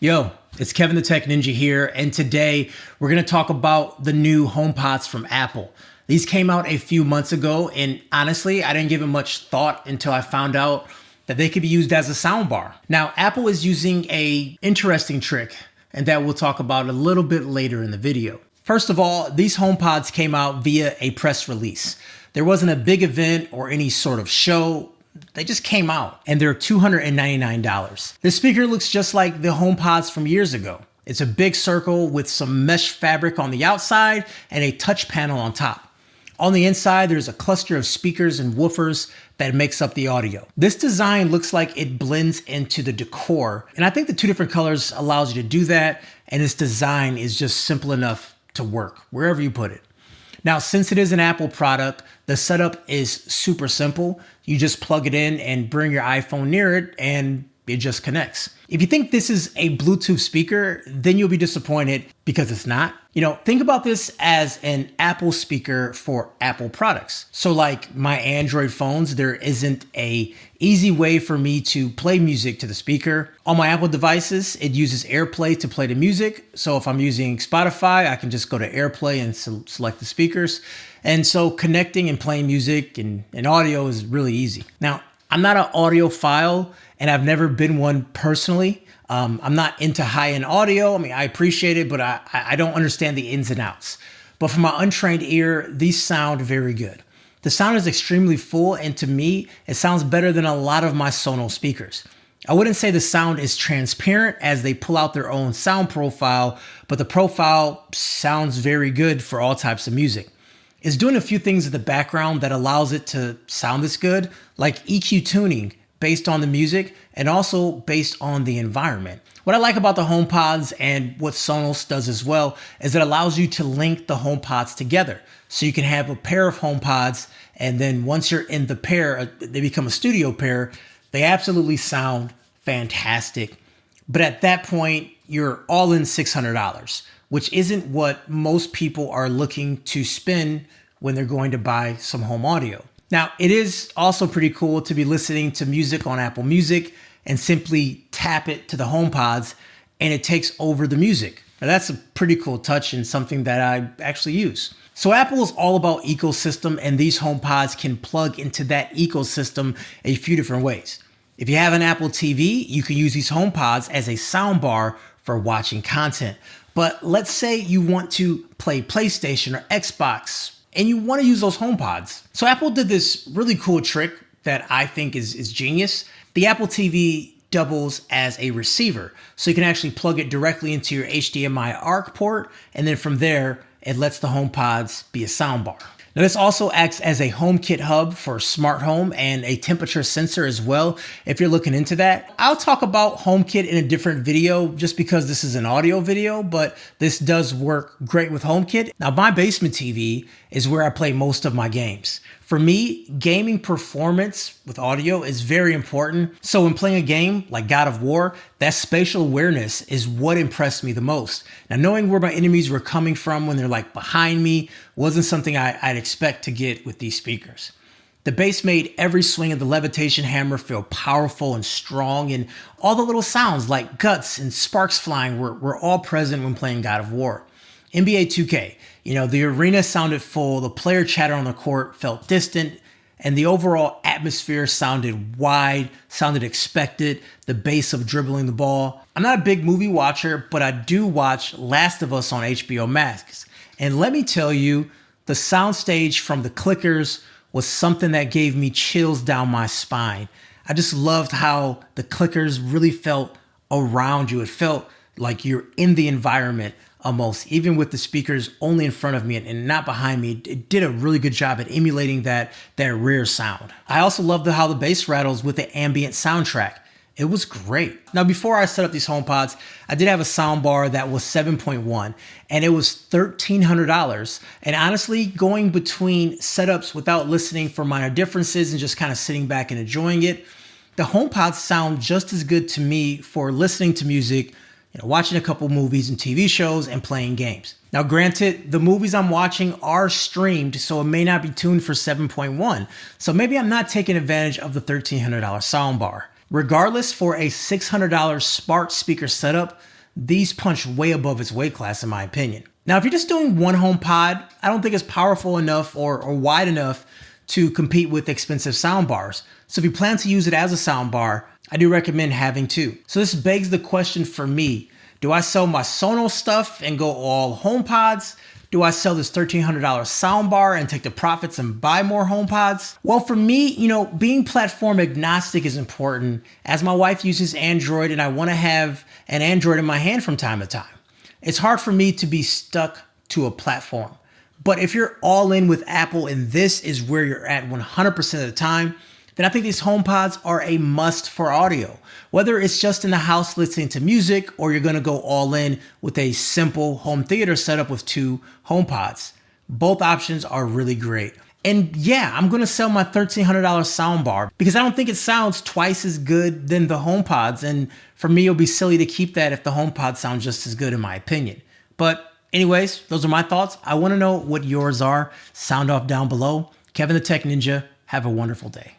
Yo, it's Kevin the Tech Ninja here, and today we're going to talk about the new HomePods from Apple. These came out a few months ago, and honestly, I didn't give it much thought until I found out that they could be used as a soundbar. Now, Apple is using an interesting trick, and that we'll talk about a little bit later in the video. First of all, these HomePods came out via a press release. There wasn't a big event or any sort of show. They just came out and they're $299. The speaker looks just like the HomePods from years ago. It's a big circle with some mesh fabric on the outside and a touch panel on top. On the inside, there's a cluster of speakers and woofers that makes up the audio. This design looks like it blends into the decor, and I think the two different colors allows you to do that, and this design is just simple enough to work wherever you put it. Now, since it is an Apple product, the setup is super simple. You just plug it in and bring your iPhone near it and it just connects. If you think this is a Bluetooth speaker, then you'll be disappointed because it's not. Think about this as an Apple speaker for Apple products. So like my Android phones, there isn't a easy way for me to play music to the speaker. On my Apple devices, it uses AirPlay to play the music. So if I'm using Spotify, I can just go to AirPlay and select the speakers. And so connecting and playing music and audio is really easy. Now, I'm not an audiophile and I've never been one personally. I'm not into high-end audio. I mean, I appreciate it, but I don't understand the ins and outs. But for my untrained ear, these sound very good. The sound is extremely full, and to me, it sounds better than a lot of my SONOS speakers. I wouldn't say the sound is transparent as they pull out their own sound profile, but the profile sounds very good for all types of music. It's doing a few things in the background that allows it to sound this good, like EQ tuning based on the music and also based on the environment. What I like about the HomePods and what Sonos does as well is it allows you to link the HomePods together. So you can have a pair of HomePods, and then once you're in the pair, they become a studio pair. They absolutely sound fantastic. But at that point, you're all in $600, which isn't what most people are looking to spend when they're going to buy some home audio. Now, it is also pretty cool to be listening to music on Apple Music and simply tap it to the HomePods and it takes over the music. Now, that's a pretty cool touch and something that I actually use. So Apple is all about ecosystem, and these HomePods can plug into that ecosystem a few different ways. If you have an Apple TV, you can use these HomePods as a soundbar for watching content. But let's say you want to play PlayStation or Xbox and you want to use those HomePods. So Apple did this really cool trick that I think is genius. The Apple TV doubles as a receiver. So you can actually plug it directly into your HDMI ARC port, and then from there, it lets the HomePods be a soundbar. Now, this also acts as a HomeKit hub for smart home and a temperature sensor as well, if you're looking into that. I'll talk about HomeKit in a different video just because this is an audio video, but this does work great with HomeKit. Now, my basement TV is where I play most of my games. For me, gaming performance with audio is very important. So when playing a game like God of War, that spatial awareness is what impressed me the most. Now, knowing where my enemies were coming from when they're like behind me wasn't something I'd expect to get with these speakers. The bass made every swing of the levitation hammer feel powerful and strong, and all the little sounds like guts and sparks flying were all present when playing God of War. NBA 2K, the arena sounded full, the player chatter on the court felt distant, and the overall atmosphere sounded wide, sounded expected, the bass of dribbling the ball. I'm not a big movie watcher, but I do watch Last of Us on HBO Max. And let me tell you, the soundstage from the clickers was something that gave me chills down my spine. I just loved how the clickers really felt around you. It felt like you're in the environment almost, even with the speakers only in front of me and not behind me. It did a really good job at emulating that rear sound. I also loved how the bass rattles with the ambient soundtrack. It was great. Now, before I set up these HomePods, I did have a soundbar that was 7.1 and it was $1,300. And honestly, going between setups without listening for minor differences and just kind of sitting back and enjoying it, the HomePods sound just as good to me for listening to music, watching a couple movies and TV shows and playing games. Now, granted, the movies I'm watching are streamed, so it may not be tuned for 7.1. So maybe I'm not taking advantage of the $1,300 soundbar. Regardless, for a $600 smart speaker setup, these punch way above its weight class in my opinion. Now, if you're just doing one HomePod, I don't think it's powerful enough or wide enough to compete with expensive soundbars. So if you plan to use it as a soundbar, I do recommend having two. So this begs the question for me, do I sell my SONOS stuff and go all HomePods? Do I sell this $1,300 soundbar and take the profits and buy more HomePods? Well, for me, being platform agnostic is important, as my wife uses Android and I want to have an Android in my hand from time to time. It's hard for me to be stuck to a platform. But if you're all in with Apple and this is where you're at 100% of the time, then I think these HomePods are a must for audio. Whether it's just in the house listening to music or you're gonna go all in with a simple home theater setup with two HomePods. Both options are really great. And yeah, I'm gonna sell my $1,300 soundbar because I don't think it sounds twice as good than the HomePods. And for me, it'll be silly to keep that if the HomePods sound just as good in my opinion. But anyways, those are my thoughts. I wanna know what yours are. Sound off down below. Kevin the Tech Ninja, have a wonderful day.